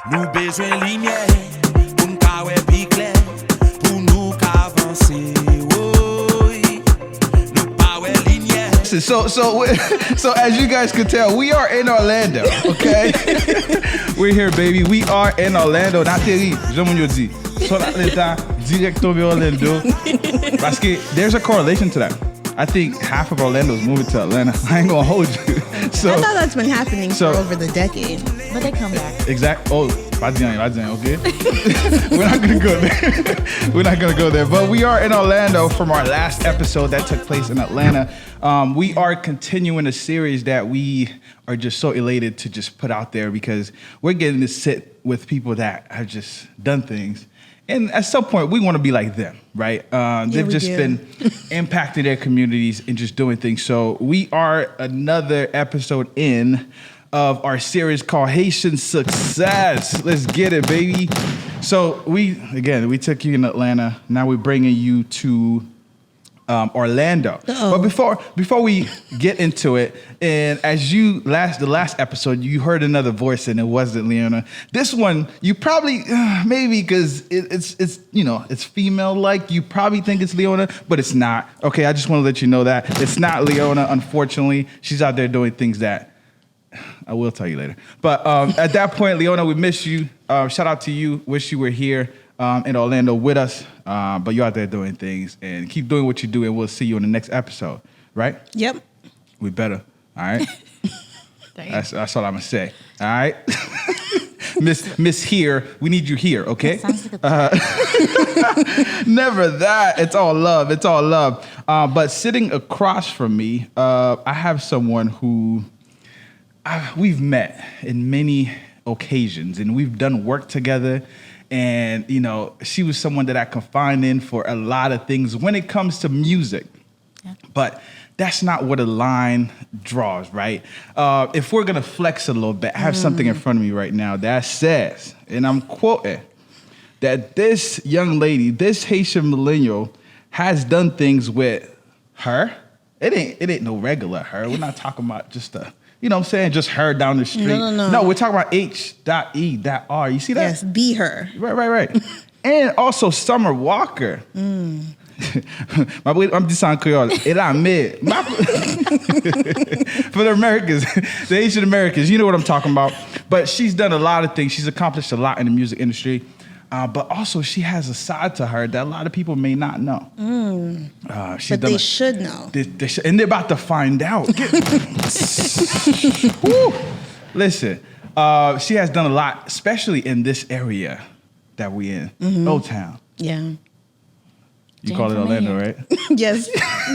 Nous besoin lumière pour nous caouer plus clair, pour nous avancer. Nous pas ouais lumière. So as you guys can tell, we are in Orlando, okay? We're here, baby. We are in Orlando. Nathalie, je m'en dis. So l'état directo vers Orlando. Parce que there's a correlation to that. I think half of Orlando is moving to Atlanta. I ain't gonna hold you. So I thought that's been happening for over the decade. But they come back. Exactly. Oh, okay. We're not gonna go there. We're not gonna go there. But we are in Orlando from our last episode that took place in Atlanta. We are continuing a series that we are just so elated to just put out there because we're getting to sit with people that have just done things. And at some point, we want to be like them, right? They've just been impacting their communities and just doing things. So we are another episode in of our series called Haitian Success. Let's get it, baby. So we took you in Atlanta. Now we're bringing you to Orlando. Uh-oh. But before we get into it, and as the last episode, you heard another voice and it wasn't Leona. This one, you probably maybe because it's female like, you probably think it's Leona, but it's not. Okay, I just want to let you know that it's not Leona. Unfortunately, she's out there doing things that I will tell you later. But at that point, Leona, we miss you. Shout out to you. Wish you were here in Orlando with us. But you're out there doing things and keep doing what you do, and we'll see you in the next episode, right? Yep. We better. All right. That's all I'm gonna say. All right. Miss here, we need you here, okay? Sounds like a Never that. It's all love. It's all love. But sitting across from me, I have someone who we've met in many occasions, and we've done work together. And, she was someone that I confide in for a lot of things when it comes to music. Yeah. But that's not what a line draws, right? If we're going to flex a little bit, I have something in front of me right now that says, and I'm quoting, that this young lady, this Haitian millennial, has done things with her. It ain't no regular her. We're not talking about just you know what I'm saying? Just her down the street. No, we're talking about H.E.R. You see that? Yes, be her. Right. And also Summer Walker. My boy, I'm just on Creole. For the Americans, the Asian Americans, you know what I'm talking about. But she's done a lot of things. She's accomplished a lot in the music industry. But also, she has a side to her that a lot of people may not know. But they should know. And they're about to find out. Listen, she has done a lot, especially in this area that we in, Old Town. Yeah. You call it Orlando, right? Yes.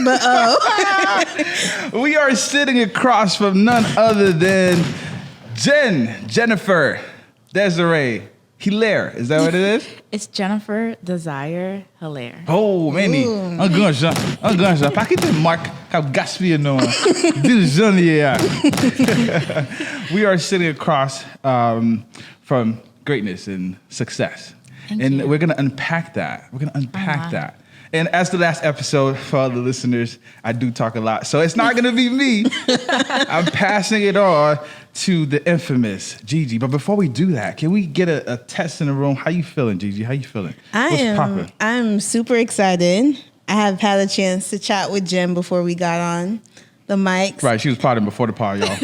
But we are sitting across from none other than Jennifer Desiree Hilaire. Is that what it is? It's Jennifer Desire Hilaire. Oh, many. Un grand Jean. Pas que te marque cap gaspiller no. We are sitting across from greatness and success. And we're going to unpack that. That. And as the last episode, for all the listeners, I do talk a lot. So it's not going to be me. I'm passing it on to the infamous Gigi. But before we do that, can we get a test in the room? How you feeling, Gigi? How you feeling? I'm super excited. I have had a chance to chat with Jen before we got on the mics. Right, she was plotting before the pod, y'all.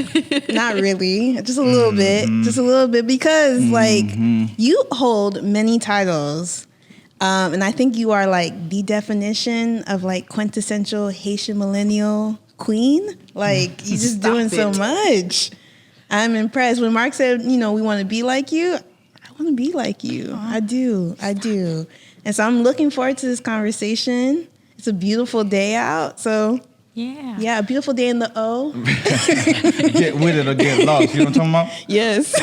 Not really. Just a little bit. Just a little bit. Because, you hold many titles. And I think you are, the definition of, quintessential Haitian millennial queen. You're just doing so much. I'm impressed. When Mark said, we want to be like you, I want to be like you. I do. And so I'm looking forward to this conversation. It's a beautiful day out. So, yeah, a beautiful day in the O. Get with it or get lost. You know what I'm talking about? Yes,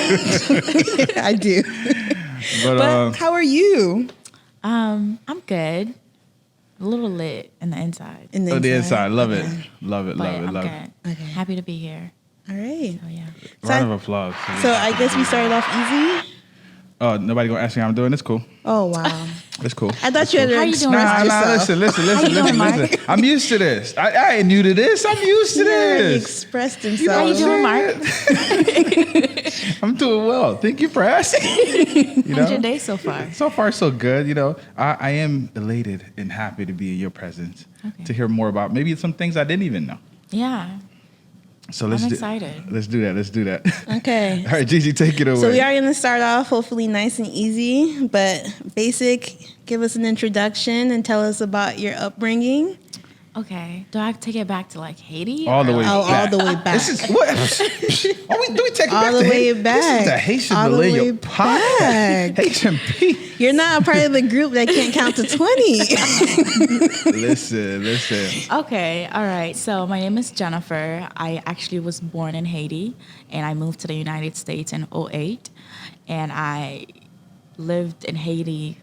I do. But how are you? I'm good. A little lit in the inside. The inside. Love it. Love it. Okay. Happy to be here. All right. Oh, yeah. Round of applause. So I guess we started off easy. Oh, nobody gonna ask me how I'm doing. It's cool. Oh, wow. It's cool. I thought you had to How you doing? express yourself. Listen. I'm used to this. I ain't new to this. I'm used to Yeah, he this. expressed You himself. know How you what doing, I'm Mark? saying? I'm doing well. Thank you for asking. You How's your know? day so far? So far, so good. You know, I am elated and happy to be in your presence to hear more about maybe some things I didn't even know. Yeah. So I'm excited. Let's do that. Okay. All right, Gigi, take it away. So we are going to start off hopefully nice and easy, but basic. Give us an introduction and tell us about your upbringing. Okay. Do I take it back to like Haiti? All the way Oh, back. all the way back. This is what? Do we take it All back the to way Haiti? back. This is the Haitian All the Millennial way podcast. back. Haitian P. You're not a part of the group that can't count to 20. Listen. Okay, all right. So my name is Jennifer. I actually was born in Haiti, and I moved to the United States in 2008. And I lived in Haiti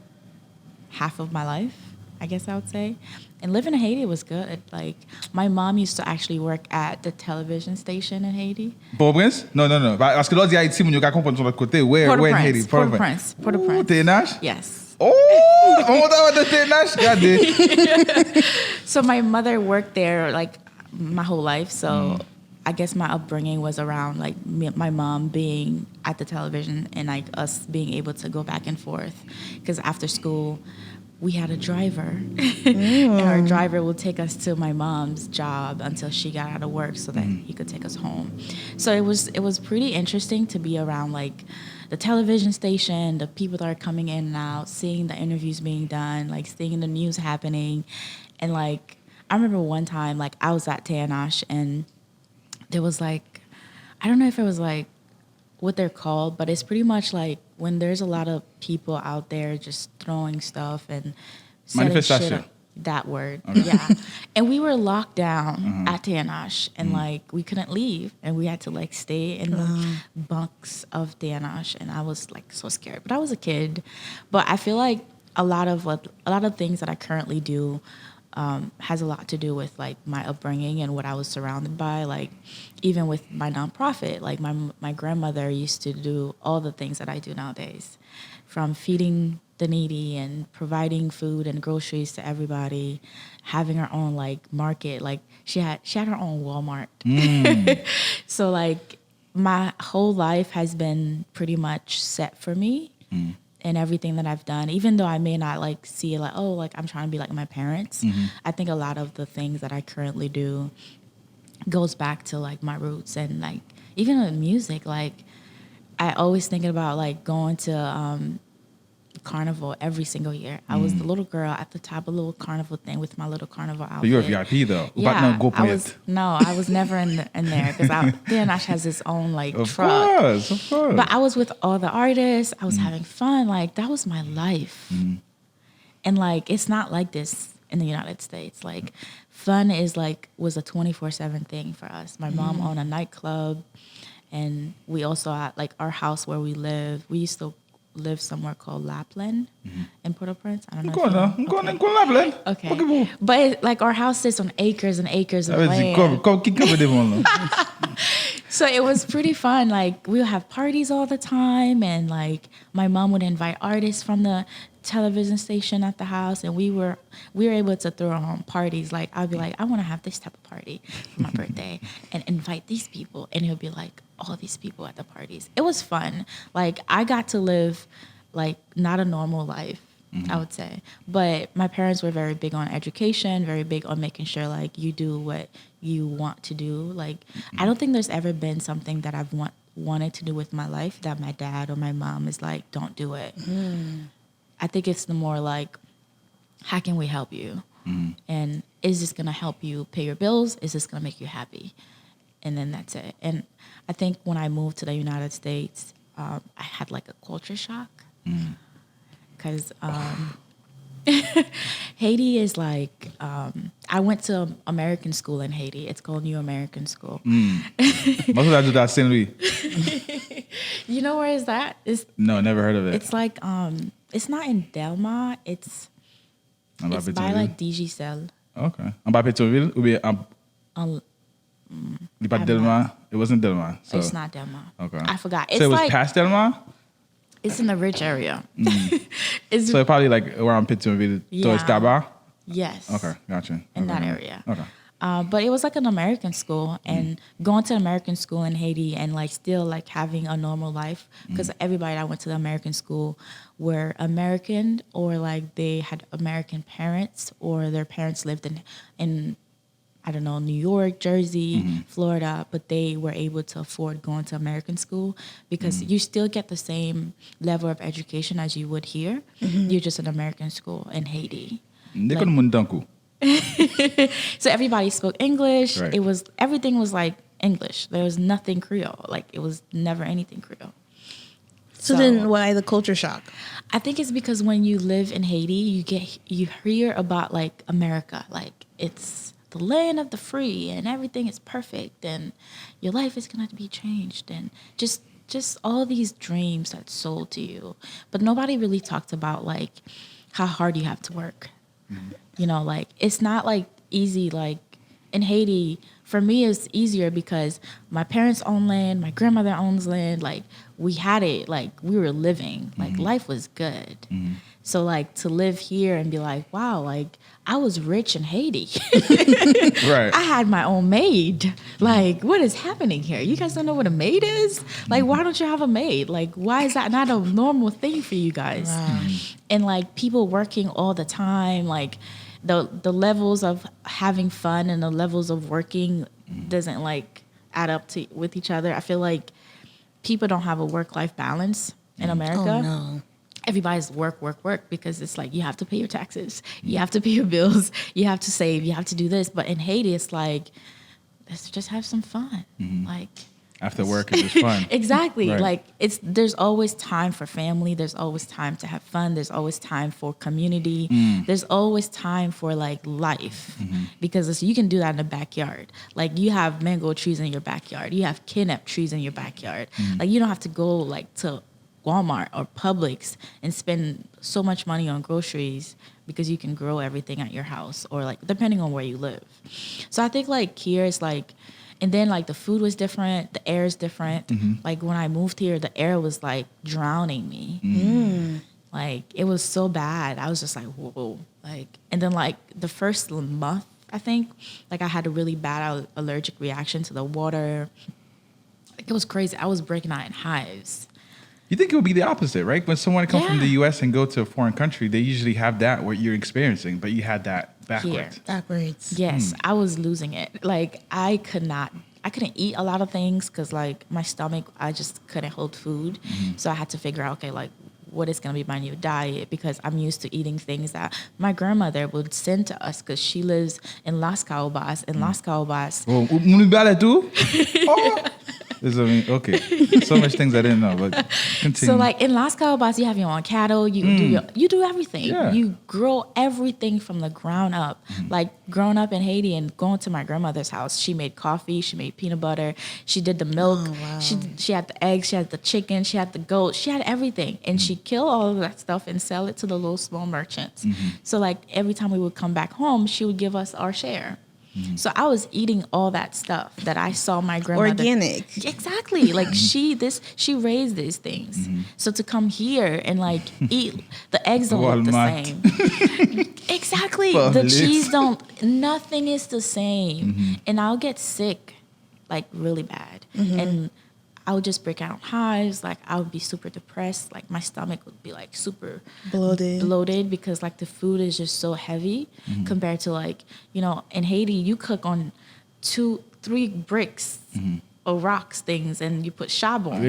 half of my life, I guess I would say. And living in Haiti was good. Like, my mom used to actually work at the television station in Haiti. Port-au-Prince? Non. Parce que l'autre dit Haïti, moun yo ka kompon son l'autre côté. Where in Haiti? Port-au-Prince. Ouh, TNH? Yes. Oh, on t'a de TNH? Regardez. So my mother worked there like my whole life. So I guess my upbringing was around like my mom being at the television and like us being able to go back and forth. Because after school, we had a driver. And our driver would take us to my mom's job until she got out of work so that he could take us home. So it was pretty interesting to be around like the television station, the people that are coming in and out, seeing the interviews being done, like seeing the news happening. And like, I remember one time, like I was at TNH and there was like, I don't know if it was like what they're called, but it's pretty much like when there's a lot of people out there just throwing stuff and setting shit up. That word, yeah. And we were locked down at TNH and like we couldn't leave and we had to like stay in the bunks of TNH and I was like so scared. But I was a kid. But I feel like a lot of things that I currently do has a lot to do with like my upbringing and what I was surrounded by. Like even with my nonprofit, like my grandmother used to do all the things that I do nowadays, from feeding the needy and providing food and groceries to everybody, having her own like market. Like she had her own Walmart. So like my whole life has been pretty much set for me. And everything that I've done, even though I may not like see it like, oh, like I'm trying to be like my parents. I think a lot of the things that I currently do goes back to like my roots and like even with music, like I always thinking about like going to carnival every single year. I was the little girl at the top of a little carnival thing with my little carnival outfit. But you're a VIP though. Yeah, I was never in there because DNH has its own like truck. Of course. But I was with all the artists. I was having fun. Like that was my life. And like it's not like this in the United States. Like fun was a 24/7 thing for us. My mom owned a nightclub, and we also had like our house where we live. We used to live somewhere called Lapland in Port-au-Prince. I don't know. I'm going to Lapland. Okay. But like our house sits on acres and acres of land. So it was pretty fun. Like we would have parties all the time, and like my mom would invite artists from the television station at the house, and we were able to throw on parties. Like I'd be like, I want to have this type of party for my birthday and invite these people, and it would be like all these people at the parties. It was fun. Like I got to live like not a normal life, I would say. But my parents were very big on education, very big on making sure like you do what you want to do. Like I don't think there's ever been something that I've wanted to do with my life that my dad or my mom is like, don't do it. I think it's the more like, how can we help you? And is this going to help you pay your bills? Is this going to make you happy? And then that's it. And I think when I moved to the United States, I had like a culture shock. Because Haiti is like, I went to American school in Haiti. It's called New American School. Most of that do that St. Louis. You know where is that? No, never heard of it. It's like, it's not in Delma. It's by like DG-Cell. Okay. En bas Pétionville ou bien Delma? It wasn't Delma. So. It's not Delma. Okay. I forgot. So it was past Delma? It's in the rich area. It's, So probably like around Pittsburgh, towards Yeah. Daba? yes. Okay, gotcha. In that Okay. area. Okay. But it was like an American school, and going to an American school in Haiti and like still like having a normal life, because everybody that went to the American school were American, or like they had American parents, or their parents lived in I don't know, New York, Jersey, Florida, but they were able to afford going to American school because you still get the same level of education as you would here. You're just an American school in Haiti. Ndeko mundanku. So everybody spoke English. Right. Everything was like English. There was nothing Creole. Like it was never anything Creole. So then why the culture shock? I think it's because when you live in Haiti, you hear about like America, like it's the land of the free and everything is perfect and your life is gonna be changed and just all these dreams that's sold to you. But nobody really talked about like how hard you have to work. You know, like it's not like easy. Like in Haiti, for me, it's easier because my parents own land, my grandmother owns land. Like we had it, like we were living, like life was good. So like to live here and be like, wow, like I was rich in Haiti. Right. I had my own maid. Like, what is happening here? You guys don't know what a maid is? Like, why don't you have a maid? Like, why is that not a normal thing for you guys? Wow. And like people working all the time, like the levels of having fun and the levels of working doesn't like add up to with each other. I feel like people don't have a work-life balance in America. Oh, no. Everybody's work because it's like you have to pay your taxes, you have to pay your bills, you have to save, you have to do this. But in Haiti, it's like, let's just have some fun. Like After work is just fun. exactly. Right. Like there's always time for family. There's always time to have fun. There's always time for community. There's always time for like life because you can do that in the backyard. Like you have mango trees in your backyard. You have kidnap trees in your backyard. Like you don't have to go like to Walmart or Publix and spend so much money on groceries because you can grow everything at your house or like depending on where you live. So I think like here it's like, and then like the food was different, the air is different. Like when I moved here, the air was like drowning me. Like it was so bad. I was just like, whoa. Like, and then like the first month, I think, like I had a really bad allergic reaction to the water. Like it was crazy. I was breaking out in hives. You think it would be the opposite, right? When someone comes from the U.S. and go to a foreign country, they usually have that what you're experiencing, but you had that backwards. Backwards. Yes, I was losing it. Like I couldn't eat a lot of things because like my stomach, I just couldn't hold food. So I had to figure out, okay, like what is going to be my new diet because I'm used to eating things that my grandmother would send to us because she lives in Las Caobas. In Las Caobas. Oh, Munibale too? Oh. Okay. So much things I didn't know, but continue. So like in Las Caobas, you have your own cattle. You do everything. Yeah. You grow everything from the ground up. Like growing up in Haiti and going to my grandmother's house, she made coffee. She made peanut butter. She did the milk. Oh, wow. She had the eggs. She had the chicken. She had the goat. She had everything, and she kill all of that stuff and sell it to the little small merchants. So like every time we would come back home, she would give us our share. So I was eating all that stuff that I saw my grandmother. Organic. Exactly. Like she raised these things. So to come here and like eat, the eggs don't look the same. Exactly. The cheese nothing is the same. And I'll get sick like really bad. And I would just break out in hives. Like I would be super depressed. Like my stomach would be like super bloated because like the food is just so heavy compared to like, you know, in Haiti, you cook on 2-3 bricks or rocks things and you put charbon.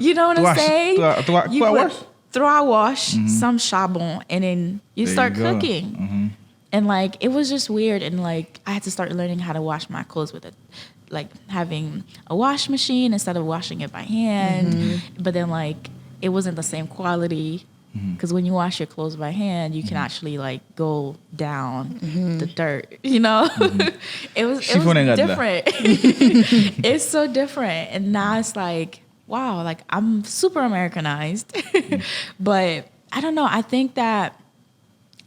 You know what I'm saying? You put wash, some charbon, and then you start cooking. And like, it was just weird. And like, I had to start learning how to wash my clothes with it. Like having a wash machine instead of washing it by hand. But then like it wasn't the same quality because when you wash your clothes by hand, you can actually like go down the dirt, you know? It was different. It's so different. And now it's like, wow, like I'm super Americanized. But I don't know. I think that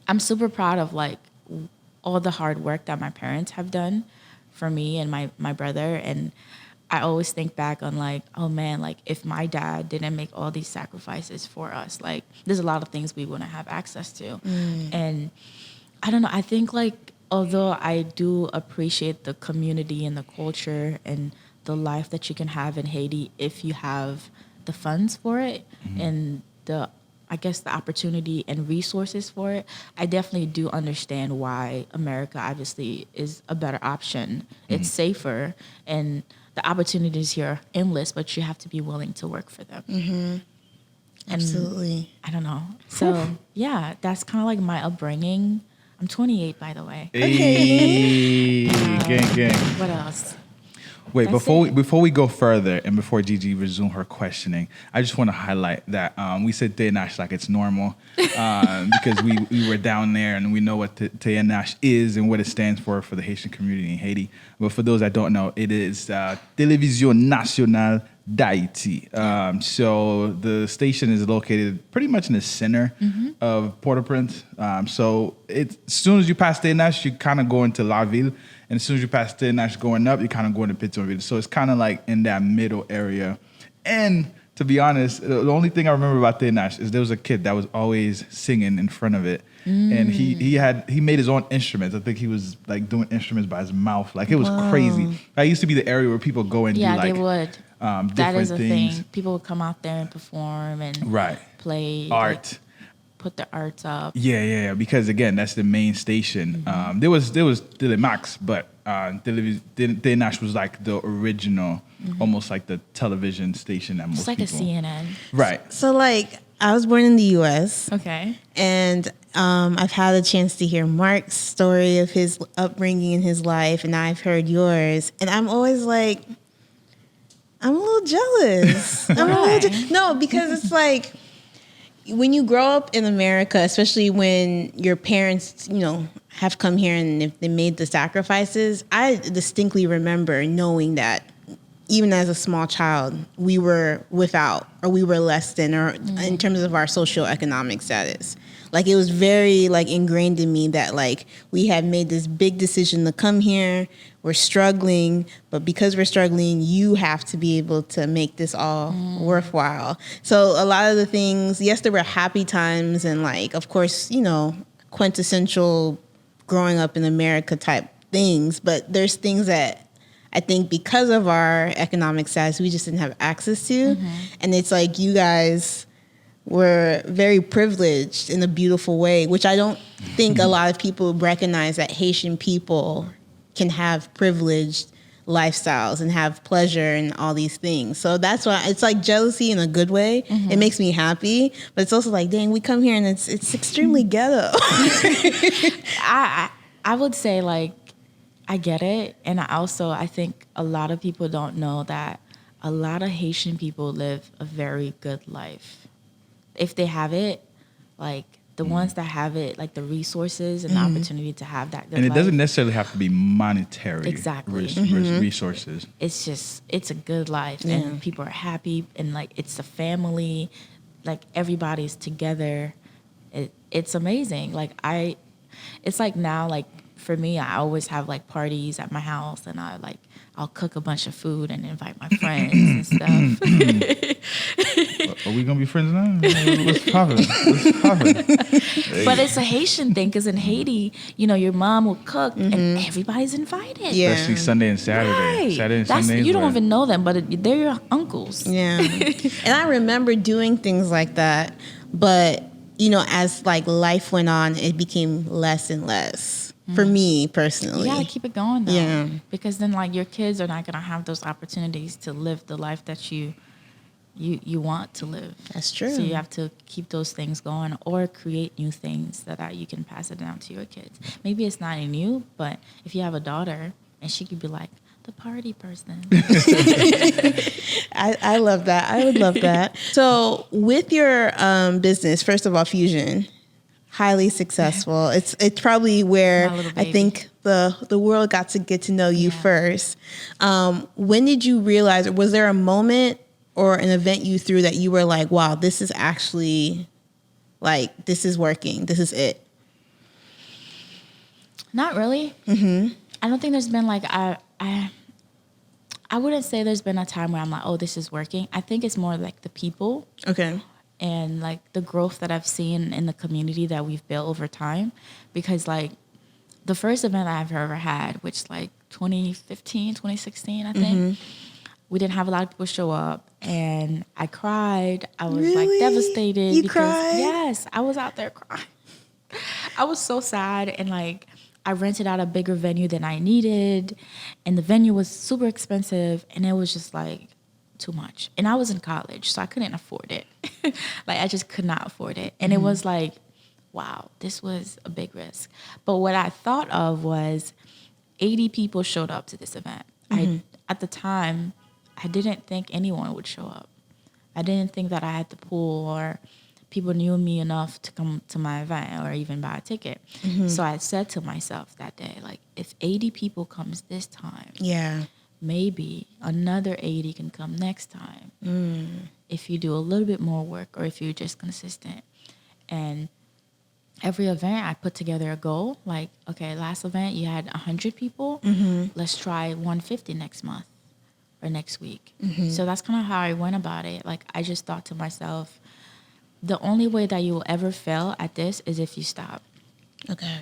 I'm super proud of like all the hard work that my parents have done for me and my brother. And I always think back on like, oh man, like if my dad didn't make all these sacrifices for us, like there's a lot of things we wouldn't have access to. And I don't know, I think like, although I do appreciate the community and the culture and the life that you can have in Haiti if you have the funds for it and the opportunity and resources for it, I definitely do understand why America obviously is a better option. It's safer, and the opportunities here are endless, but you have to be willing to work for them. And Absolutely. I don't know. So yeah, that's kind of like my upbringing. I'm 28, by the way. Hey, gang. What else? Wait, That's before we go further and before Gigi resume her questioning, I just want to highlight that we said Tenash like it's normal because we were down there and we know what Tenash is and what it stands for the Haitian community in Haiti. But for those that don't know, it is Télévision Nationale d'Haïti. So the station is located pretty much in the center of Port-au-Prince. So as soon as you pass Tenash, you kind of go into La Ville. And as soon as you pass Tenash going up, you kind of go into Pétionville. So it's kind of like in that middle area. And to be honest, the only thing I remember about Tenash is there was a kid that was always singing in front of it. And he made his own instruments. I think he was like doing instruments by his mouth. Like it was crazy. That used to be the area where people go and do like they would. Different that is a things. thing. People would come out there and perform and play art. Like, put the arts up. Yeah. Because again, that's the main station. There was Telemax, but Tenash was like the original, almost like the television station that most people. It's like a CNN. Right. So like I was born in the U.S. Okay. And I've had a chance to hear Mark's story of his upbringing and his life, and I've heard yours. And I'm always like, I'm a little jealous. No, because it's like, when you grow up in America, especially when your parents, have come here and if they made the sacrifices, I distinctly remember knowing that even as a small child, we were without or we were less than or in terms of our socioeconomic status. Like it was very like ingrained in me that like we had made this big decision to come here. We're struggling, but because we're struggling, you have to be able to make this all worthwhile. So a lot of the things, yes, there were happy times and like, of course, quintessential growing up in America type things, but there's things that I think because of our economic status, we just didn't have access to. And it's like you guys were very privileged in a beautiful way, which I don't think a lot of people recognize that Haitian people can have privileged lifestyles and have pleasure and all these things. So that's why it's like jealousy in a good way. It makes me happy, but it's also like, dang, we come here and it's extremely ghetto. I would say like, I get it. And I think a lot of people don't know that a lot of Haitian people live a very good life. If they have it, like the ones that have it, like the resources and the opportunity to have that good life. And it doesn't necessarily have to be monetary resources. It's just, it's a good life and people are happy and like it's a family, like everybody's together. It's amazing. Like it's like now, like for me, I always have like parties at my house and I'll cook a bunch of food and invite my friends and stuff. Are we gonna be friends now? What's poppin'? But it's a Haitian thing because in Haiti, your mom will cook and everybody's invited. Yeah. Especially Sunday and Saturday. Right. Saturday and Sundays. You don't even know them, but they're your uncles. Yeah. And I remember doing things like that, but as like life went on, it became less and less. For me personally. You gotta keep it going though. Yeah. Because then like your kids are not gonna have those opportunities to live the life that you want to live. That's true. So you have to keep those things going or create new things that you can pass it down to your kids. Maybe it's not in you, but if you have a daughter and she could be like the party person. I love that. I would love that. So with your business, first of all, Fusion, highly successful. It's probably where I think the world got to get to know you first. When did you realize, or was there a moment or an event you threw that you were like, wow, this is actually like, this is working. This is it. Not really. I don't think there's been like, I I wouldn't say there's been a time where I'm like, oh, this is working. I think it's more like the people. Okay. And like the growth that I've seen in the community that we've built over time. Because like the first event I've ever had, which like 2015, 2016, I think, we didn't have a lot of people show up. And I cried. I was like devastated. You cried? Yes, I was out there crying. I was so sad. And like, I rented out a bigger venue than I needed. And the venue was super expensive. And it was just like too much. And I was in college, so I couldn't afford it. Like, I just could not afford it. And it was like, wow, this was a big risk. But what I thought of was 80 people showed up to this event. At the time, I didn't think anyone would show up. I didn't think that I had the pool or people knew me enough to come to my event or even buy a ticket. So I said to myself that day, like, if 80 people comes this time, maybe another 80 can come next time. If you do a little bit more work or if you're just consistent. And every event I put together a goal, like, okay, last event you had 100 people. Let's try 150 next month or next week. So that's kind of how I went about it. Like, I just thought to myself, the only way that you will ever fail at this is if you stop. Okay.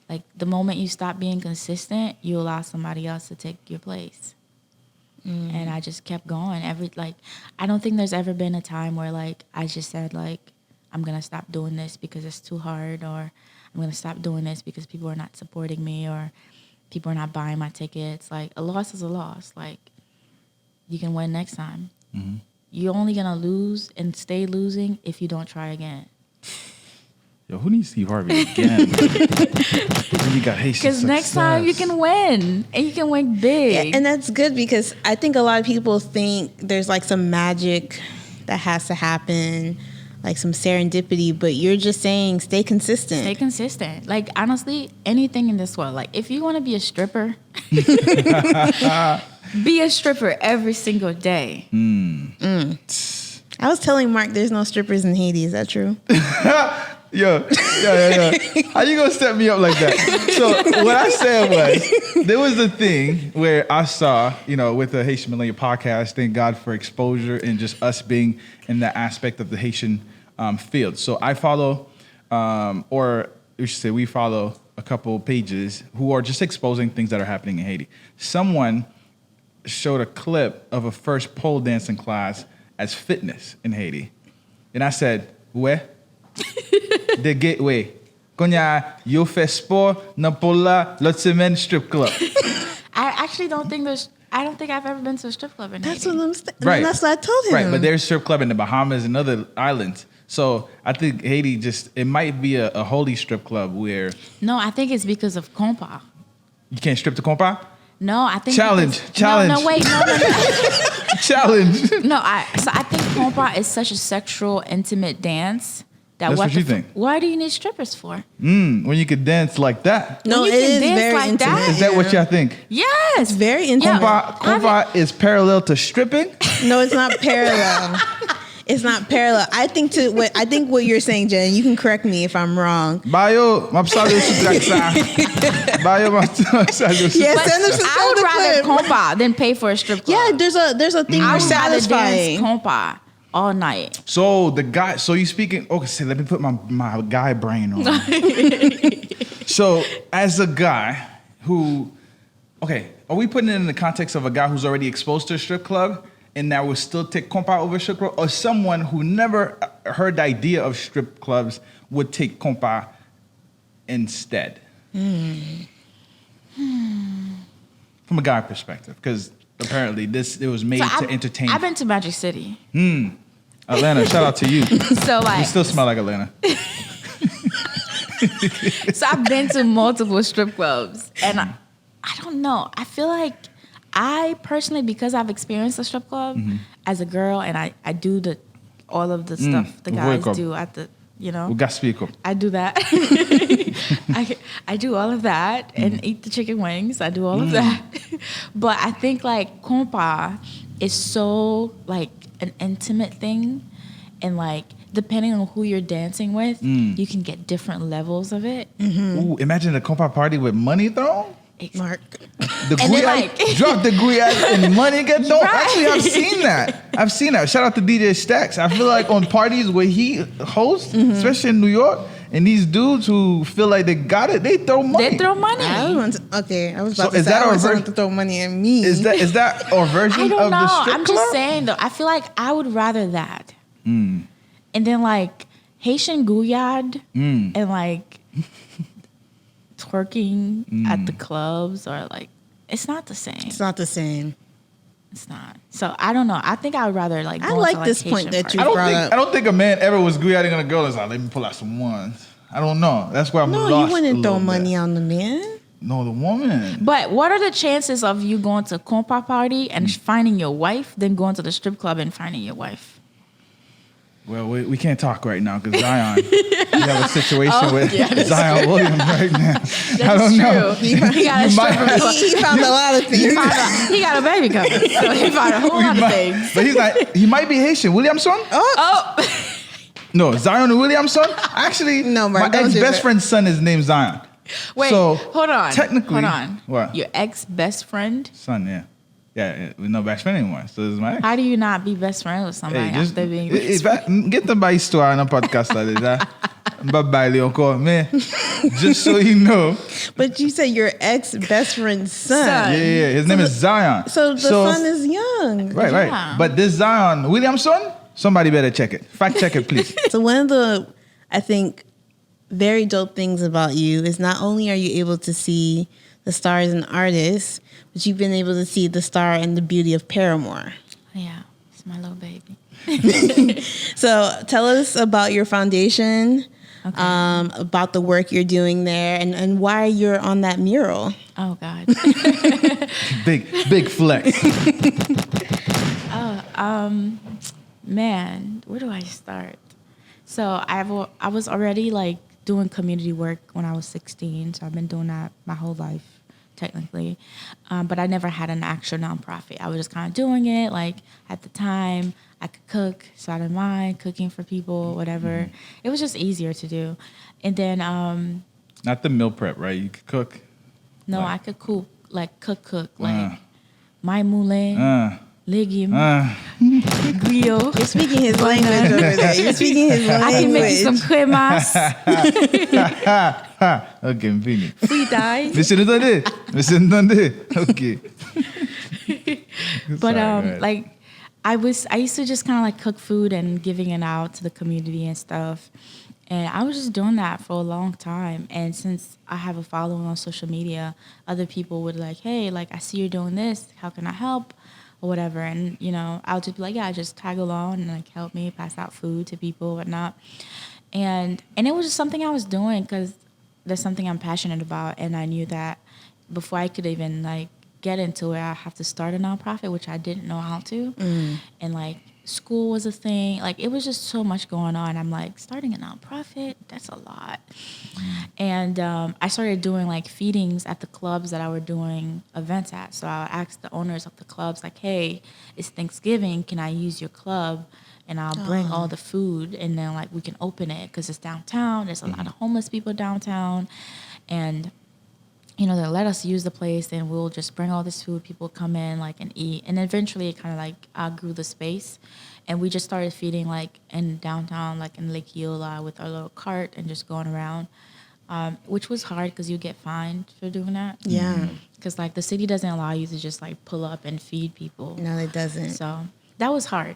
Like, the moment you stop being consistent, you allow somebody else to take your place. And I just kept going. I don't think there's ever been a time where, like, I just said, like, I'm going to stop doing this because it's too hard, or I'm going to stop doing this because people are not supporting me, or people are not buying my tickets. Like, a loss is a loss. Like, you can win next time. You're only going to lose and stay losing if you don't try again. Yo, who needs Steve Harvey again? You got Haitian Success. Because next time you can win, and you can win big. Yeah, and that's good, because I think a lot of people think there's like some magic that has to happen, like some serendipity, but you're just saying stay consistent. Stay consistent. Like, honestly, anything in this world. Like, if you want to be a stripper, be a stripper every single day. I was telling Mark there's no strippers in Haiti. Is that true? Yeah. How you gonna set me up like that? So what I said was, there was a thing where I saw, with the Haitian Millennial podcast, thank God for exposure and just us being in that aspect of the Haitian field. So I follow, or we should say we follow a couple pages who are just exposing things that are happening in Haiti. Someone showed a clip of a first pole dancing class as fitness in Haiti. And I said, where? The gateway. Konya, yo fais sport, na pola, l'autre semaine strip club. I actually don't think I've ever been to a strip club in That's Haiti. what I'm saying. Right. That's what I told him. Right, but there's strip club in the Bahamas and other islands. So I think Haiti it might be a holy strip club where... No, I think it's because of compa. You can't strip the compa? No, I think... Challenge. No, wait, no. Challenge. No, I think compa is such a sexual, intimate dance. That's what you think. Why do you need strippers for? When you could dance like that. No, When it you can is dance very like intimate. that? Is that what y'all think? Yes. It's very intimate. Compa is parallel to stripping? No, it's not parallel. It's not parallel. I think what you're saying, Jen, you can correct me if I'm wrong. Bayo, mapsalo sutraksa. Bayo, mapsalo sutraksa. Yes, send us I would rather compa than pay for a strip club. Yeah, there's a thing I more would rather satisfying. dance compa all night. So you speaking, okay, so let me put my guy brain on. So as a guy who, are we putting it in the context of a guy who's already exposed to a strip club and that will still take compa over strip club, or someone who never heard the idea of strip clubs would take compa instead? From a guy perspective, because apparently it was made to entertain. I've been to Magic City. Atlanta, shout out to you. So like, You still smell like Atlanta. So I've been to multiple strip clubs, and I don't know. I feel like I personally, because I've experienced a strip club as a girl, and I do all of the stuff the guys do at the, I do that. I do all of that and eat the chicken wings. I do all of that. But I think like compa is so like an intimate thing, and like depending on who you're dancing with, you can get different levels of it. Ooh, imagine a compa party with money thrown. Mark. The And then, Guyad, drop the Guyad and money get thrown. Right. Actually, I've seen that. Shout out to DJ Stacks. I feel like on parties where he hosts, especially in New York, and these dudes who feel like they got it, they throw money. They throw money. I was about So to is say, that I our want someone ver- to throw money at me. Is that our version I don't of know. the strip I'm club? just saying though. I feel like I would rather that. And then like Haitian Guyad and like twerking at the clubs or like it's not the same. It's not the same. It's not. So I don't know. I think I would rather like. I go like into, this Haitian point that parties. you brought up. I don't think a man ever was Guyad gonna go. It's like, let me pull out some ones. I don't know. That's why I'm No, lost you wouldn't a throw little money bit. on the man. No, the woman. But what are the chances of you going to a compa party and finding your wife, then going to the strip club and finding your wife? Well, we can't talk right now because Zion. We have a situation with yeah, Zion Williams right now. I don't That's know. true. He got a You might stripper have- club. He found a lot of things. He got a baby coming, so he found a whole lot of things. But he's like, he might be Haitian. Williamson? Oh, No, Zion Williamson? Actually, No, my Mark, don't do ex-best that. friend's son is named Zion. wait, So, hold on. technically- hold on. What? Your ex-best friend? Son, yeah. Yeah, we're no best friend anymore. So this is my ex. How do you not be best friends with somebody after being best friends? Get the by histoire on a podcast like that. Bye-bye, encore. Man, just so you know. But you said your ex-best friend's son. Son. Yeah. His name is Zion. So the son is young. Right. Yeah. But this Zion Williamson, somebody better check it. Fact check it, please. So one of the, I think, very dope things about you is not only are you able to see the stars and artists, but you've been able to see the star and the beauty of Paramore. Yeah, it's my little baby. So tell us about your foundation, Okay. about the work you're doing there, and why you're on that mural. Oh God. Big flex. Man, where do I start? So I was already like doing community work when I was 16. So I've been doing that my whole life, technically. But I never had an actual nonprofit. I was just kind of doing it. Like at the time, I could cook, so I didn't mind cooking for people, whatever. It was just easier to do. And then, Not the meal prep, right? You could cook. no, Like- I could cook, like my moulin, legume, grill. You're speaking his language over there. You're speaking his language. I can make you some cremas, Ok, fini. fritai. Monsieur Ntendé. Ok. But Sorry, go ahead. like I used to just kind of like cook food and giving it out to the community and stuff. And I was just doing that for a long time. And since I have a following on social media, other people would like, hey, like I see you're doing this. How can I help? Or whatever. And, you know, I'll just be like, yeah, just tag along and like help me pass out food to people, whatnot. And it was just something I was doing because there's something I'm passionate about. And I knew that before I could even like get into it, I have to start a nonprofit, which I didn't know how to. And like school was a thing. Like it was just so much going on. I'm like, starting a nonprofit, that's a lot. And I started doing like feedings at the clubs that I were doing events at. So I would ask the owners of the clubs like, hey, it's Thanksgiving, can I use your club? And I'll bring all the food and then like we can open it because it's downtown. There's a lot of homeless people downtown. And you know, they'll let us use the place and we'll just bring all this food. People come in like and eat. And eventually it kind of like outgrew the space. And we just started feeding like in downtown, like in Lake Eola with our little cart and just going around, which was hard because you get fined for doing that. Yeah. Because like the city doesn't allow you to just like pull up and feed people. No, it doesn't. So that was hard.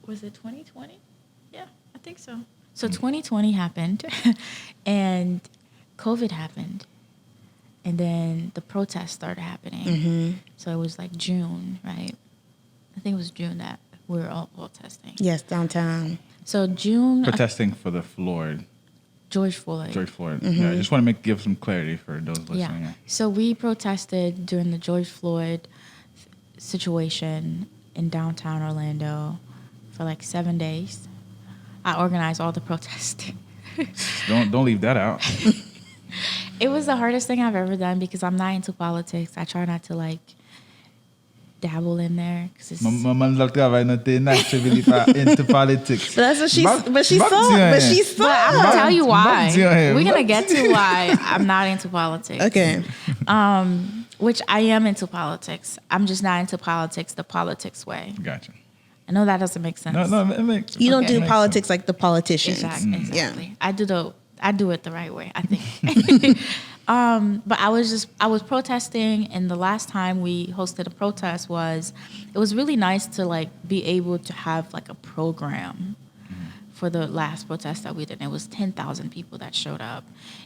Was it 2020? Yeah, I think so. So 2020 happened and COVID happened. And then the protests started happening. So it was like June, right? I think it was June that we were all protesting. Yes, downtown. So June, Protesting for the George Floyd. George Floyd. Yeah, I just want to give some clarity for those listening. Yeah. So we protested during the George Floyd situation in downtown Orlando for like 7 days. I organized all the protests. Don't leave that out. It was the hardest thing I've ever done because I'm not into politics. I try not to like dabble in there. Maman lak travay nan te naturally into politics. But that's what she Map- saw. But she map saw. diyan But eh. she But I'm saw. gonna tell you why. Map- We're gonna map- get to why I'm not into politics. Okay. Which I am into politics. I'm just not into politics the politics way. Gotcha. I know that doesn't make sense. No, it makes You don't Okay. do Makes politics like the politicians. Exactly. Yeah. I do it the right way, I think. But I was protesting, and the last time we hosted a protest it was really nice to like be able to have like a program for the last protest that we did. It was 10,000 people that showed up.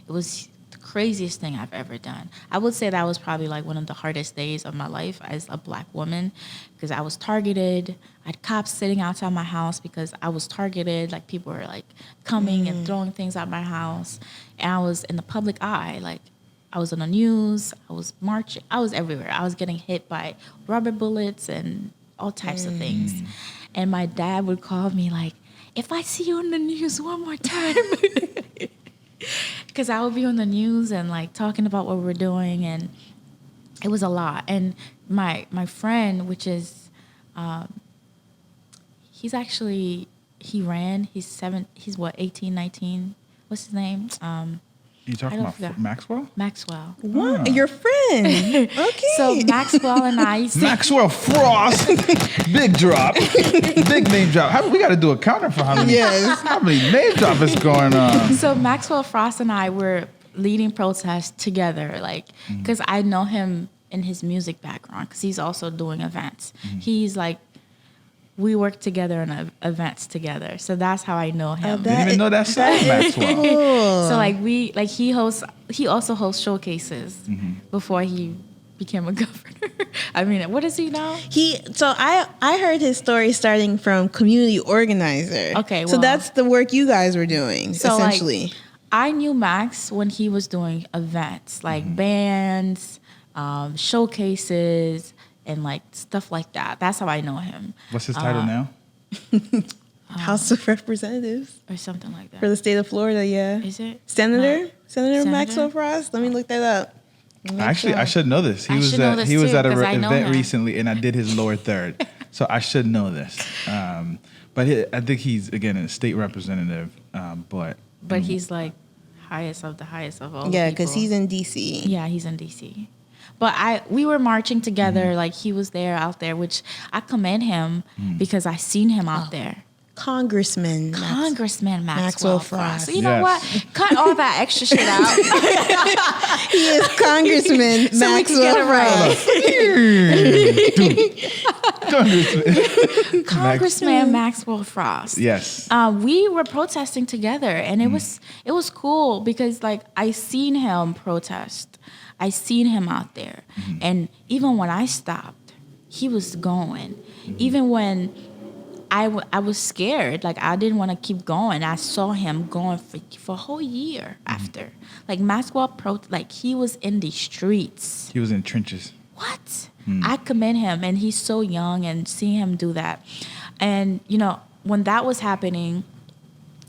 It was the craziest thing I've ever done. I would say that was probably like one of the hardest days of my life as a Black woman, because I was targeted. I had cops sitting outside my house because I was targeted. Like people were like coming and throwing things at my house, and I was in the public eye. Like I was on the news. I was marching. I was everywhere. I was getting hit by rubber bullets and all types of things. And my dad would call me like, "If I see you on the news one more time," because I would be on the news and like talking about what we're doing, and it was a lot. And my friend, which is, he ran. He's what, 18, 19? What's his name? You talking I don't about forget. Maxwell? Maxwell. What? Your friend. Okay. So Maxwell and I used to, Maxwell Frost. Big drop. Big name drop. We got to do a counter for how many, Yes. how many name drop is going on. So Maxwell Frost and I were leading protests together, like, because I know him in his music background, because he's also doing events. He's like, we work together in events together, so that's how I know him. Didn't even know that song, Maxwell. Cool. So like he also hosts showcases before he became a governor. I mean, what is he now? So I heard his story starting from community organizer. Okay, So well- that's the work you guys were doing, So, essentially. like, I knew Max when he was doing events like bands, showcases, and like stuff like that. That's how I know him, What's his title now? House of Representatives or something like for that. the state of Florida, yeah. Is it Senator? No. Senator Senator? Maxwell Frost? Let me look that up. Actually, I should know this. I should know this he was too, at an 'cause I know event him. recently, and I did his lower third, so I should know this. But I think he's again a state representative. But he's like highest of all. Yeah, the because people. he's in D.C. Yeah, he's in DC. But we were marching together. Like he was there out there, which I commend him because I seen him out there. Congressman. Congressman Maxwell Frost. So you know Yes. what? Cut all that extra shit out. He is Congressman So we can Maxwell get it right. Congressman. Congressman Maxwell Frost. Yes. We were protesting together, and it was cool because like I seen him protest. I seen him out there, and even when I stopped, he was going. Even when I was scared, like I didn't want to keep going. I saw him going for a whole year after. Like Maxwell like he was in the streets. He was in trenches. What? I commend him, and he's so young, and seeing him do that. And, you know, when that was happening,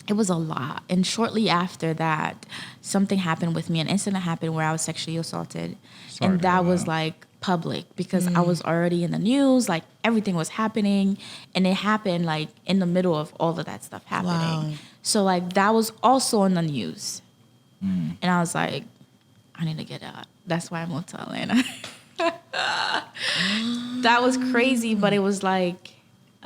it was a lot. And shortly after that, something happened with me. An incident happened where I was sexually assaulted. Sorry And to that hear was that. like public because I was already in the news, like everything was happening. And it happened like in the middle of all of that stuff happening. Wow. So like that was also in the news. And I was like, I need to get out. That's why I moved to Atlanta. That was crazy, but it was like,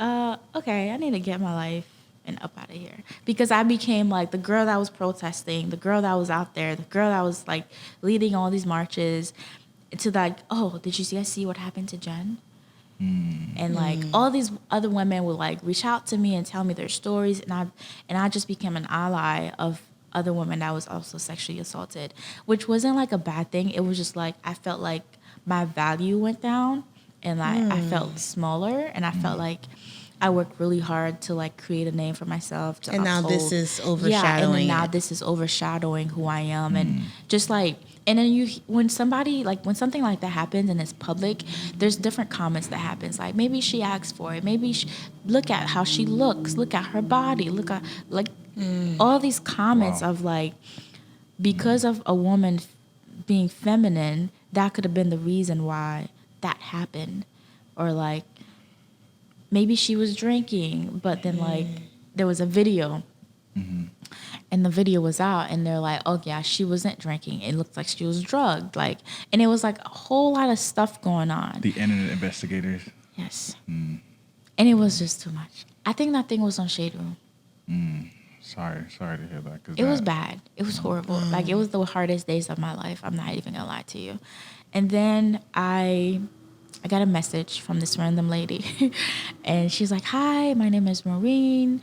okay, I need to get my life and up out of here. Because I became like the girl that was protesting, the girl that was out there, the girl that was like leading all these marches, to like, oh, did you see what happened to Jen? And like all these other women would like reach out to me and tell me their stories, and I just became an ally of other women that was also sexually assaulted, which wasn't like a bad thing. It was just like I felt like my value went down, and I felt smaller, and I felt like I worked really hard to like create a name for myself. To And now uphold. this is Yeah, and overshadowing then now it. this is overshadowing who I am, and just like, and then when something like that happens and it's public, there's different comments that happens. Like maybe she asked for it. Maybe look at how she looks. Look at her body. Look at like all these comments of like, because of a woman being feminine, that could have been the reason why that happened. or like maybe she was drinking, but then like there was a video. And the video was out, and they're like, oh, yeah, she wasn't drinking. It looked like she was drugged. Like, and it was like a whole lot of stuff going on. The internet investigators. Yes. And it was just too much. I think that thing was on Shade Room. Sorry to hear that. It was bad. It was horrible. Like, it was the hardest days of my life. I'm not even gonna lie to you. And then I got a message from this random lady, and she's like, hi, my name is Maureen.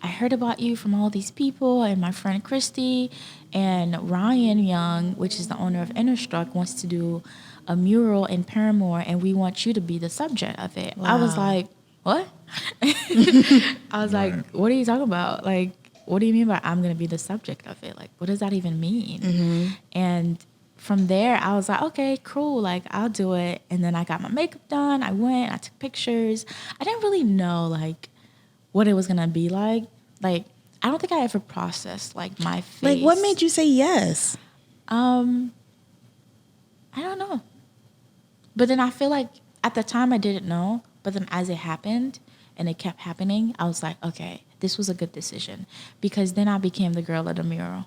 I heard about you from all these people, and my friend Christy and Ryan Young, which is the owner of Innerstruck, wants to do a mural in Paramore, and we want you to be the subject of it. Wow. I was like, what? I was like, what are you talking about? Like, what do you mean by I'm going to be the subject of it? Like, what does that even mean? And from there, I was like, okay, cool. Like, I'll do it. And then I got my makeup done. I went, I took pictures. I didn't really know, like, what it was going to be like. Like, I don't think I ever processed, like, my face. Like, what made you say yes? I don't know. But then I feel like at the time I didn't know. But then as it happened and it kept happening, I was like, okay, this was a good decision. Because then I became the girl of the mural.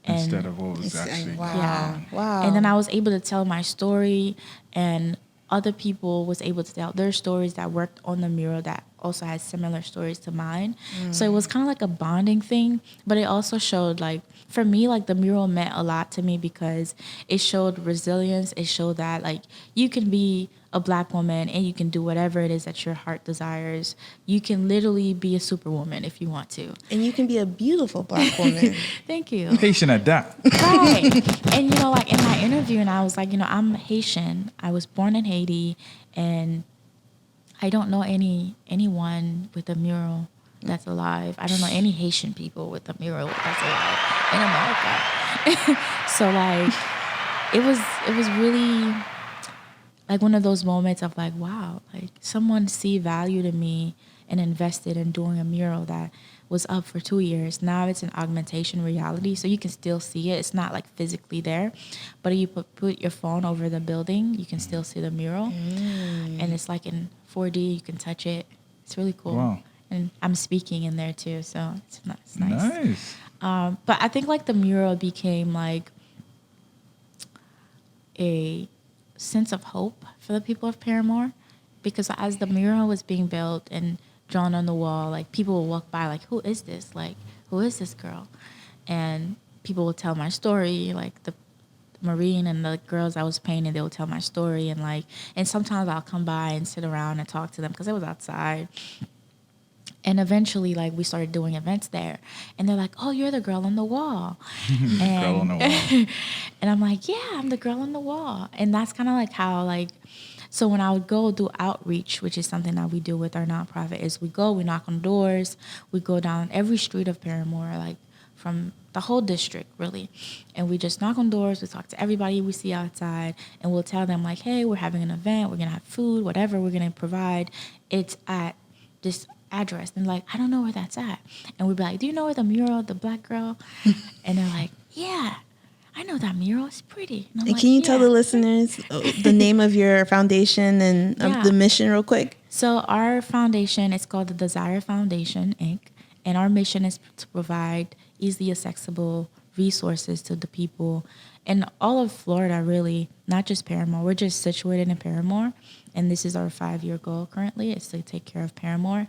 Instead of what was actually. Wow. Yeah. Wow. And then I was able to tell my story, and other people was able to tell their stories that worked on the mural that also had similar stories to mine. So it was kind of like a bonding thing, but it also showed, like, for me, like, the mural meant a lot to me because it showed resilience. It showed that, like, you can be a Black woman and you can do whatever it is that your heart desires. You can literally be a superwoman if you want to. And you can be a beautiful Black woman. Thank you. Haitian at that. Right. And, you know, like, in my interview, and I was like, you know, I'm Haitian. I was born in Haiti, and I don't know anyone with a mural that's alive. I don't know any Haitian people with a mural that's alive in America. So, like, it was really, like, one of those moments of, like, wow, like, someone see value to me and invested in doing a mural that was up for 2 years. Now it's an augmentation reality, so you can still see it. It's not, like, physically there, but if you put your phone over the building, you can still see the mural. And it's, like, in 4D, you can touch it. It's really cool. Wow. And I'm speaking in there too, so it's nice. Nice. But I think, like, the mural became, like, a sense of hope for the people of Paramore, because as the mural was being built and drawn on the wall, like, people will walk by, like, who is this? Like, who is this girl? And people will tell my story, like, the Marine and the girls I was painting, they would tell my story, and, like, and sometimes I'll come by and sit around and talk to them because it was outside. And eventually, like, we started doing events there, and they're like, oh, you're the girl on the wall. Girl on the wall. And I'm like, yeah, I'm the girl on the wall. And that's kind of like how, like, so when I would go do outreach, which is something that we do with our nonprofit, is we knock on doors, we go down every street of Paramore, like, from the whole district, really. And we just knock on doors, we talk to everybody we see outside, and we'll tell them, like, hey, we're having an event, we're going to have food, whatever we're going to provide. It's at this address. And, like, I don't know where that's at. And we'd be like, do you know where the mural, the Black girl? And they're like, yeah, I know that mural. It's pretty. And I'm And like, can you tell "Yeah." the listeners the name of your foundation and Yeah. the mission real quick? So our foundation is called the Desire Foundation, Inc., and our mission is to provide easily accessible resources to the people in all of Florida, really, not just Paramore. We're just situated in Paramore, and this is our 5-year goal currently, is to take care of Paramore.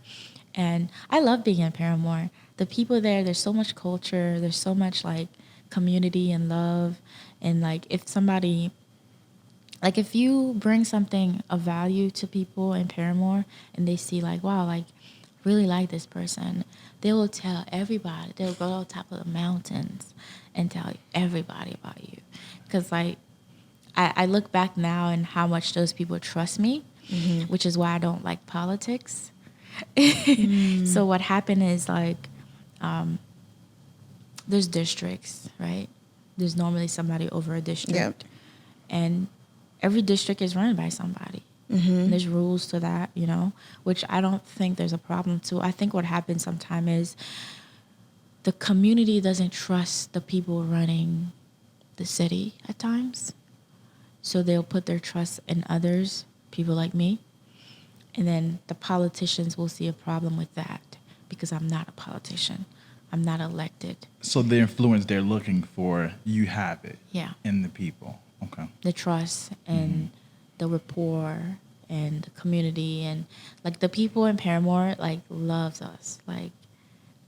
And I love being in Paramore. The people there, there's so much culture, there's so much, like, community and love, and, like, if somebody, like, if you bring something of value to people in Paramore and they see, like, wow, like, really like this person, they will tell everybody. They'll go to the top of the mountains and tell everybody about you. Because, like, I look back now and how much those people trust me, which is why I don't like politics. So what happened is, like, there's districts, right? There's normally somebody over a district. Yep. And every district is run by somebody. And there's rules to that, you know, which I don't think there's a problem to. I think what happens sometimes is the community doesn't trust the people running the city at times. So they'll put their trust in others, people like me. And then the politicians will see a problem with that because I'm not a politician. I'm not elected. So the influence they're looking for, you have it. Yeah. In the people. Okay. The trust and the rapport and the community, and like the people in Paramore like loves us.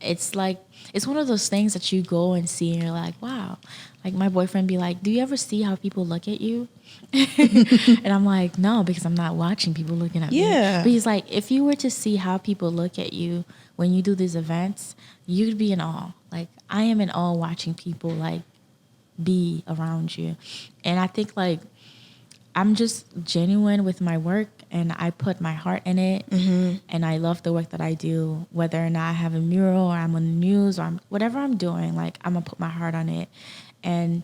It's one of those things that you go and see and you're like, wow. Like my boyfriend be like, do you ever see how people look at you? And I'm like, no, because I'm not watching people looking at me. But he's like, if you were to see how people look at you when you do these events, you'd be in awe. Like I am in awe watching people like be around you. And I think like I'm just genuine with my work and I put my heart in it. And I love the work that I do, whether or not I have a mural or I'm on the news or whatever I'm doing, like I'm gonna put my heart on it. And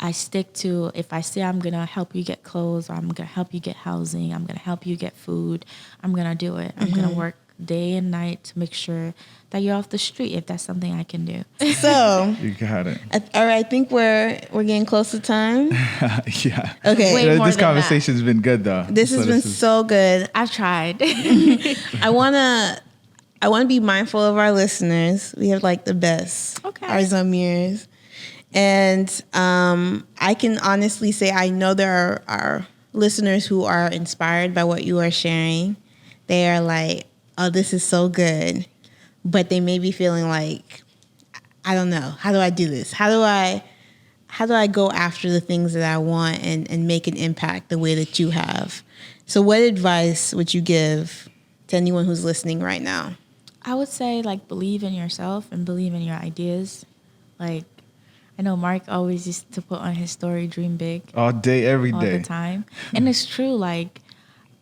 I stick to, if I say I'm gonna help you get clothes or I'm gonna help you get housing, I'm gonna help you get food, I'm gonna do it. I'm gonna work day and night to make sure that you're off the street if that's something I can do. So you got it. All right, I think we're getting close to time. Yeah. Okay. Way more This than conversation's been good though. This has been so good. I've tried. I wanna be mindful of our listeners. We have like the best. Okay. Our Zamirs. And I can honestly say I know there are listeners who are inspired by what you are sharing. They are like, oh, this is so good. But they may be feeling like, I don't know, how do I do this? How do I go after the things that I want and make an impact the way that you have? So what advice would you give to anyone who's listening right now? I would say like believe in yourself and believe in your ideas. Like I know Mark always used to put on his story, dream big. All day, every all day. the time. And it's true, like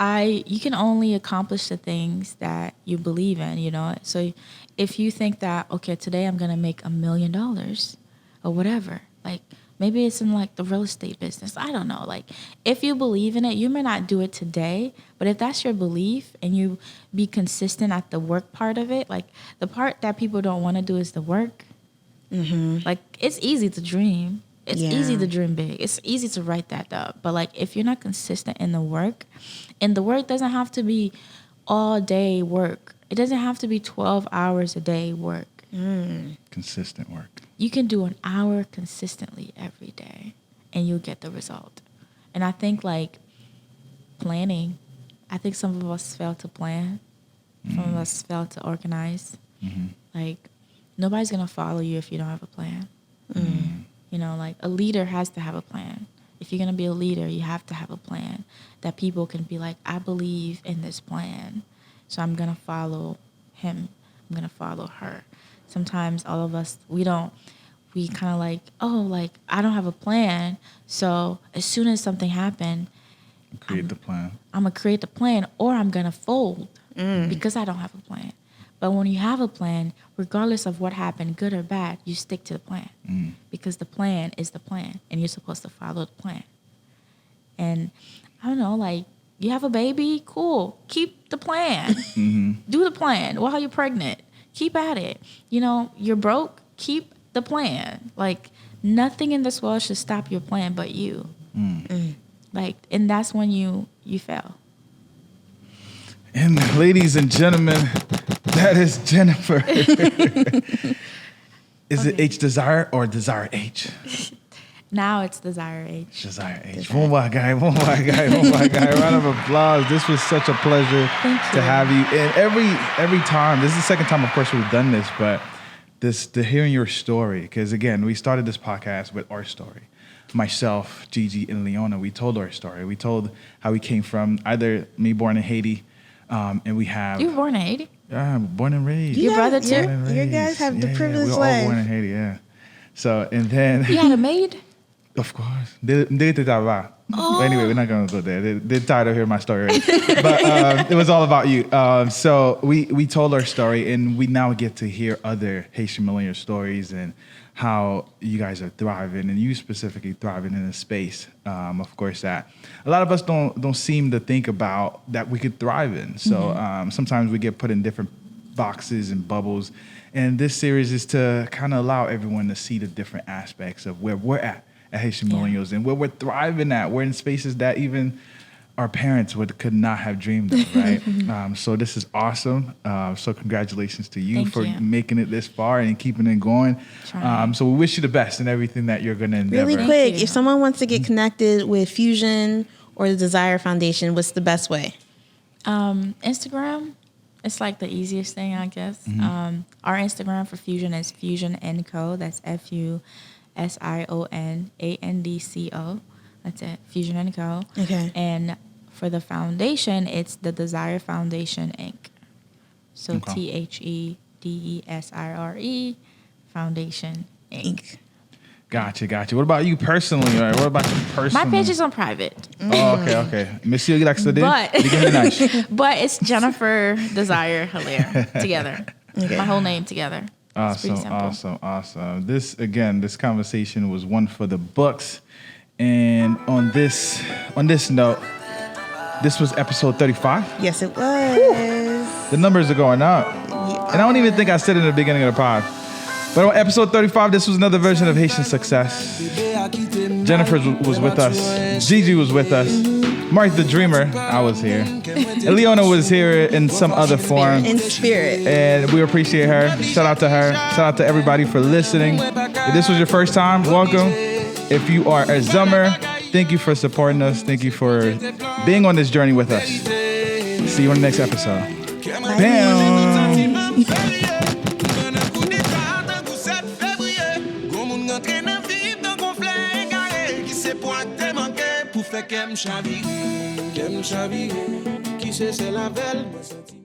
you can only accomplish the things that you believe in, you know? So if you think that, okay, today I'm going to make $1 million or whatever, like maybe it's in like the real estate business. I don't know. Like if you believe in it, you may not do it today, but if that's your belief and you be consistent at the work part of it, like the part that people don't want to do is the work. Like it's easy to dream. It's easy to dream big. It's easy to write that up. But like if you're not consistent in the work, and the work doesn't have to be all day work. It doesn't have to be 12 hours a day work. Consistent work. You can do an hour consistently every day and you'll get the result. And I think like planning, I think some of us fail to plan. Some of us fail to organize. Like nobody's going to follow you if you don't have a plan. You know, like a leader has to have a plan. If you're going to be a leader, you have to have a plan that people can be like, I believe in this plan. So I'm going to follow him. I'm going to follow her. Sometimes all of us, we kind of like, oh, like I don't have a plan. So as soon as something happened, Create the plan. I'm going to create the plan or I'm going to fold because I don't have a plan. But when you have a plan, regardless of what happened, good or bad, you stick to the plan because the plan is the plan and you're supposed to follow the plan. And I don't know, like you have a baby, cool. Keep the plan. Do the plan while you're pregnant. Keep at it. You know, you're broke, keep the plan. Like nothing in this world should stop your plan but you. Like, and that's when you fail. And ladies and gentlemen, that is Jennifer. Is it H Desire or Desire H? Now it's Desire H. Desire H. One more guy. Round of applause. This was such a pleasure to have you. And every time, this is the second time, of course, we've done this, but to hearing your story, because again, we started this podcast with our story. Myself, Gigi, and Leona, we told our story. We told how we came from, either me born in Haiti, and we have... You were born in Haiti? Yeah, I'm born and raised. Your brother too? You guys have the privileged we're life. all born in Haiti, yeah. So, and then... You had a maid? Of course. But anyway, we're not going to go there. They're tired of hearing my story already. But it was all about you. So we told our story, and we now get to hear other Haitian Millennial stories and how you guys are thriving, and you specifically thriving in a space, of course, that a lot of us don't seem to think about that we could thrive in. So sometimes we get put in different boxes and bubbles. And this series is to kind of allow everyone to see the different aspects of where we're at Haitian Millennials and where we're thriving at. We're in spaces that even our parents could not have dreamed of, right? So this is awesome. So congratulations to you Thank for you. making it this far and keeping it going. Trying. So we wish you the best in everything that you're going to endeavor. Really quick, you. if someone wants to get connected with Fusion or the Desire Foundation, what's the best way? Instagram, it's like the easiest thing, I guess. Our Instagram for Fusion is Fusion & Co. That's FUSIONANDCO. That's it, Fusion & Co. Okay. And for the foundation, it's the Desire Foundation, Inc. So Okay. THEDESIRE Foundation, Inc. Gotcha. What about you personally? Right? What about you personally? My page is on private. Oh, okay. Monsieur, you like to do? But- nice. But it's Jennifer Desire Hilaire together. My whole name together. It's pretty simple. Awesome. This conversation was one for the books. And on this note, this was episode 35. Yes, it was. The numbers are going up. And I don't even think I said it in the beginning of the pod. But on episode 35, this was another version of Haitian Success. Jennifer was with us. Gigi was with us. Mark the Dreamer, I was here. And Leona was here in some other form. In spirit. And we appreciate her. Shout out to her. Shout out to everybody for listening. If this was your first time, welcome. If you are a Zummer, thank you for supporting us. Thank you for being on this journey with us. See you on the next episode. Bam! Kem chavire, qui c'est la belle, moi senti